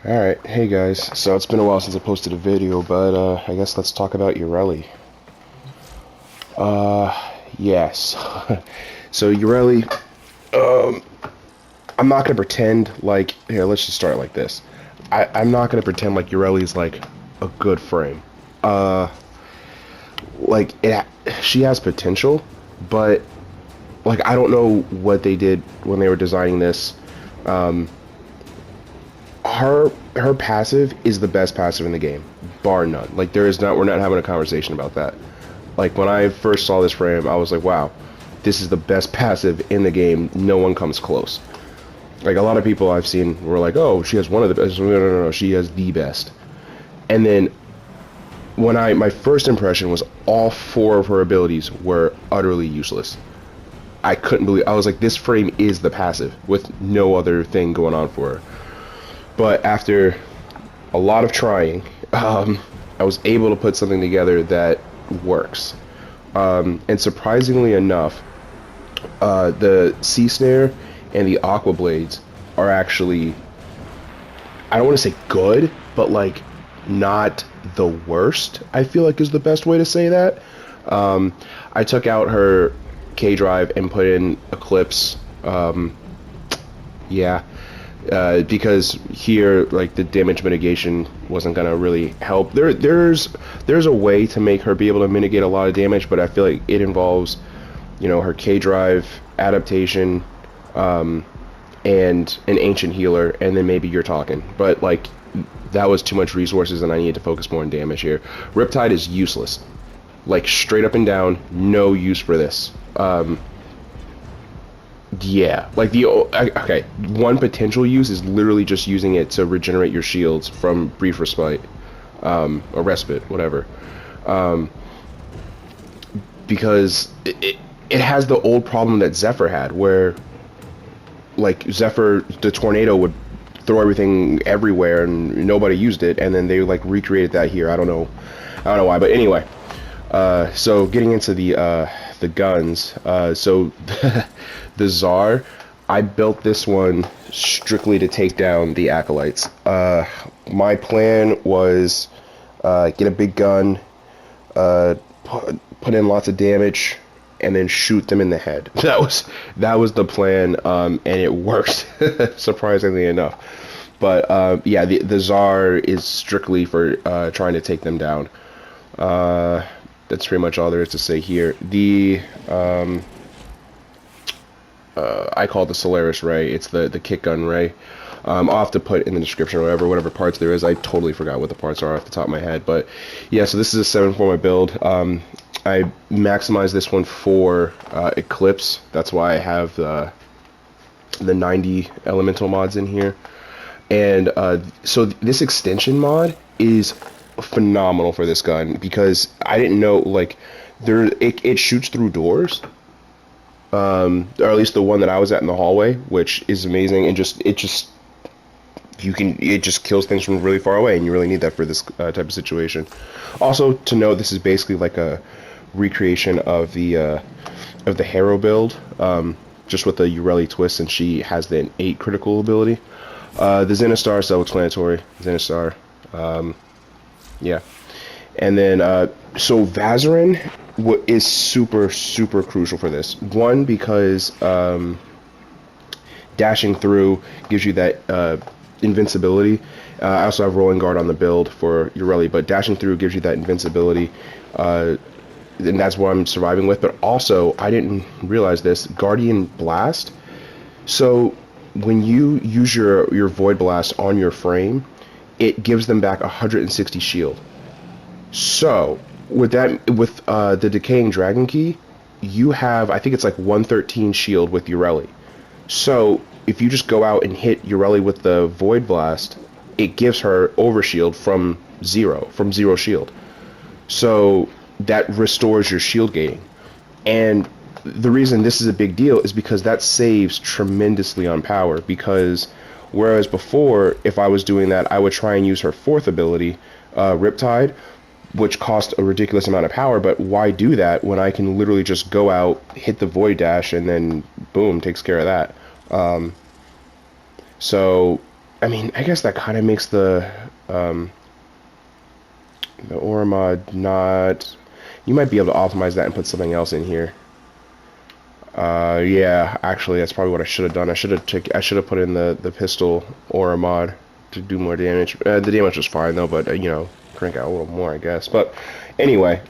Alright, hey guys. So it's been a while since I posted a video, but I guess let's talk about Yareli. Yes. So Yareli, I'm not gonna pretend like, here, let's just start like this. I'm not gonna pretend like Yareli is like a good frame. Like, she has potential, but like, I don't know what they did when they were designing this. Her passive is the best passive in the game, bar none. Like, we're not having a conversation about that. Like, when I first saw this frame, I was like, wow, this is the best passive in the game. No one comes close. Like, a lot of people I've seen were like, oh, she has one of the best. No, she has the best. And then my first impression was all four of her abilities were utterly useless. I couldn't believe, I was like, this frame is the passive with no other thing going on for her. But after a lot of trying, I was able to put something together that works. And surprisingly enough, the Sea Snare and the Aqua Blades are actually, I don't want to say good, but like not the worst, I feel like is the best way to say that. I took out her K drive and put in Eclipse. Yeah. Because here, like, the damage mitigation wasn't gonna really help. There's a way to make her be able to mitigate a lot of damage, but I feel like it involves, you know, her K drive adaptation, and an ancient healer, and then maybe you're talking. But like, that was too much resources, and I needed to focus more on damage here. Riptide is useless, like straight up and down, no use for this. Yeah, like okay, one potential use is literally just using it to regenerate your shields from brief respite, or respite, whatever. Because it has the old problem that Zephyr had, where like Zephyr, the tornado would throw everything everywhere and nobody used it, and then they like recreated that here. I don't know why, but anyway. So getting into the guns, so the Zarr, I built this one strictly to take down the acolytes. My plan was get a big gun, put in lots of damage, and then shoot them in the head. That was the plan, and it worked surprisingly enough. But yeah, the Zarr is strictly for trying to take them down. That's pretty much all there is to say here. The I call it the Solaris Ray. It's the Kitgun Ray. I'll have to put in the description or whatever parts there is. I totally forgot what the parts are off the top of my head. But yeah, so this is a 7 for my build. I maximized this one for Eclipse. That's why I have the 90 elemental mods in here. And so this extension mod is phenomenal for this gun, because I didn't know, like, it shoots through doors, or at least the one that I was at in the hallway, which is amazing, and it just kills things from really far away, and you really need that for this type of situation. Also to note, this is basically like a recreation of the Harrow build, just with the Yareli twist, and she has the 8 critical ability. The Zenistar, self-explanatory. Zenistar, yeah. And then, so Vazarin is super, super crucial for this. One, because dashing through gives you that invincibility. I also have Rolling Guard on the build for Yareli, but dashing through gives you that invincibility, and that's what I'm surviving with. But also, I didn't realize this, Guardian Blast. So when you use your Void Blast on your frame, it gives them back 160 shield. So with the Decaying Dragon Key, you have, I think it's like 113 shield with Yareli. So if you just go out and hit Yareli with the Void Blast, it gives her overshield from zero shield. So that restores your shield gating. And the reason this is a big deal is because that saves tremendously on power, because whereas before, if I was doing that, I would try and use her 4th ability, Riptide, which cost a ridiculous amount of power, but why do that when I can literally just go out, hit the Void Dash, and then boom, takes care of that. So I mean, I guess that kind of makes the aura mod not... You might be able to optimize that and put something else in here. Yeah, actually, that's probably what I should have done. I should have put in the pistol aura mod to do more damage. The damage was fine though, but you know, crank out a little more, I guess. But anyway,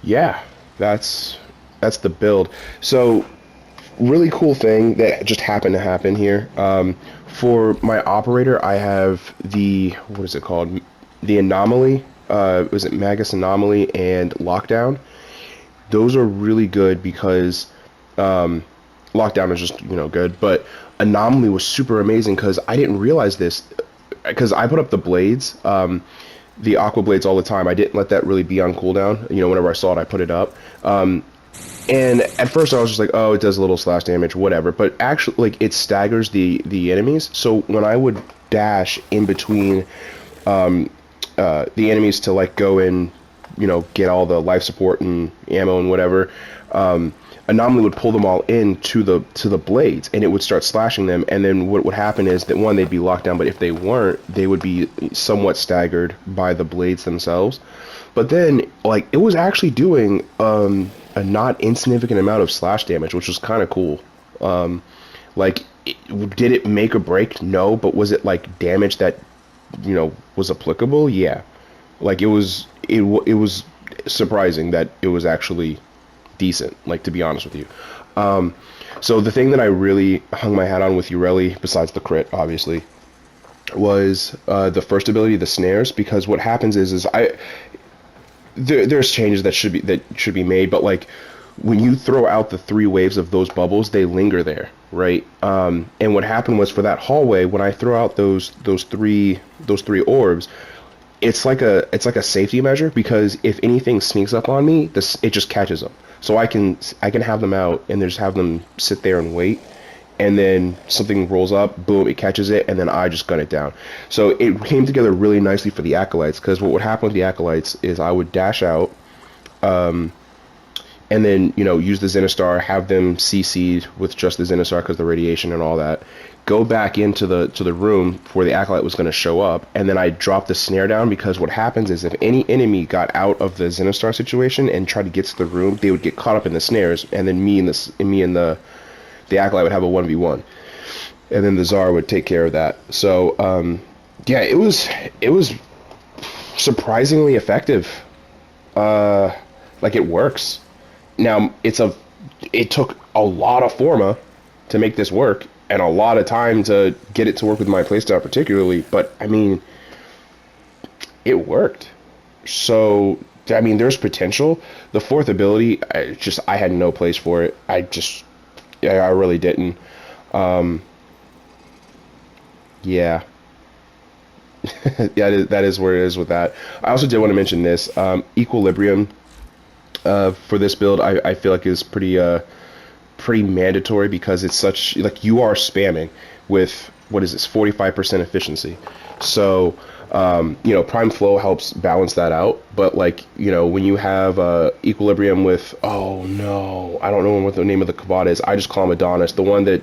yeah, that's the build. So, really cool thing that just happened to happen here. For my operator, I have the, what is it called? The anomaly. Was it Magus Anomaly and Lockdown? Those are really good because Lockdown is just, you know, good, but Anomaly was super amazing because I didn't realize this, because I put up the blades, the aqua blades all the time. I didn't let that really be on cooldown. You know, whenever I saw it, I put it up. And at first I was just like, oh, it does a little slash damage, whatever. But actually, like, it staggers the enemies. So when I would dash in between the enemies to, like, go and, you know, get all the life support and ammo and whatever, Anomaly would pull them all in to the blades, and it would start slashing them. And then what would happen is that, one, they'd be locked down, but if they weren't, they would be somewhat staggered by the blades themselves. But then, like, it was actually doing a not insignificant amount of slash damage, which was kind of cool. Like, did it make or break? No, but was it, like, damage that, you know, was applicable? Yeah. Like, it was surprising that it was actually decent, like, to be honest with you. So the thing that I really hung my hat on with Yareli, besides the crit, obviously, was the first ability, the snares, because what happens is there's changes that should be made, but, like, when you throw out the 3 waves of those bubbles, they linger there, right? And what happened was, for that hallway, when I throw out those three orbs, it's like a safety measure, because if anything sneaks up on me, it just catches them. So I can have them out and just have them sit there and wait, and then something rolls up, boom, it catches it, and then I just gun it down. So it came together really nicely for the Acolytes, because what would happen with the Acolytes is I would dash out, and then, you know, use the Zenistar, have them CC'd with just the Zenistar because the radiation and all that, go back into the room where the Acolyte was going to show up, and then I drop the snare down, because what happens is if any enemy got out of the Zenistar situation and tried to get to the room, they would get caught up in the snares, and then me and the Acolyte would have a 1v1, and then the Zarr would take care of that. So yeah, it was surprisingly effective. Like, it works. Now, it took a lot of Forma to make this work, and a lot of time to get it to work with my playstyle particularly, but, I mean, it worked. So, I mean, there's potential. The 4th ability, I had no place for it. I really didn't. Yeah. Yeah, that is where it is with that. I also did want to mention this. Equilibrium, for this build, I feel like is pretty mandatory, because it's such, like, you are spamming with, what is this, 45% efficiency. So, you know, Prime Flow helps balance that out, but, like, you know, when you have Equilibrium with, oh no, I don't know what the name of the Kavad is, I just call him Adonis, the one that,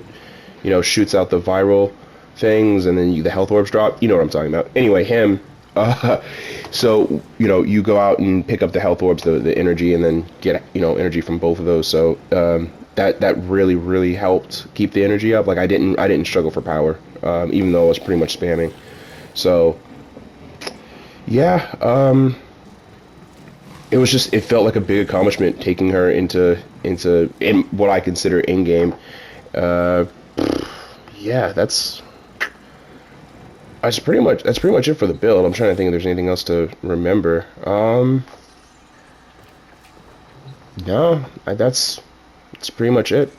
you know, shoots out the viral things, and then the health orbs drop, you know what I'm talking about. Anyway, him, so, you know, you go out and pick up the health orbs, the energy, and then get, you know, energy from both of those. So that really helped keep the energy up. Like, I didn't struggle for power, even though I was pretty much spamming. So yeah, it felt like a big accomplishment taking her into what I consider in game. Yeah, that's pretty much it for the build. I'm trying to think if there's anything else to remember. No, that's pretty much it.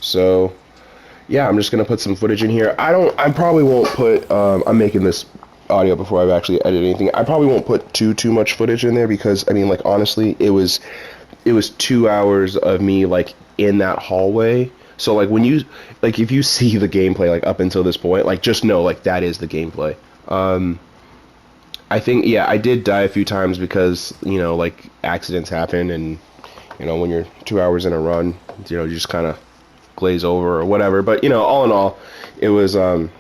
So yeah, I'm just gonna put some footage in here. I probably won't put, I'm making this audio before I've actually edited anything. I probably won't put too much footage in there, because, I mean, like, honestly, it was 2 hours of me, like, in that hallway. So, like, when you, like, if you see the gameplay, like, up until this point, like, just know, like, that is the gameplay. I think, yeah, I did die a few times because, you know, like, accidents happen, and, you know, when you're 2 hours in a run, you know, you just kind of glaze over or whatever. But you know, all in all, it was a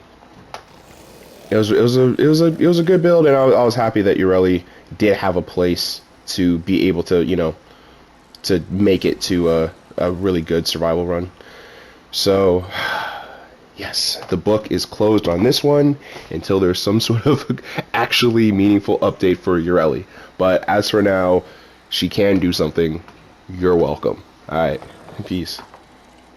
good build, and I was happy that Yareli did have a place to be able to, you know, to make it to a really good survival run. So yes, the book is closed on this one until there's some sort of actually meaningful update for Yareli. But as for now, she can do something. You're welcome. All right, peace.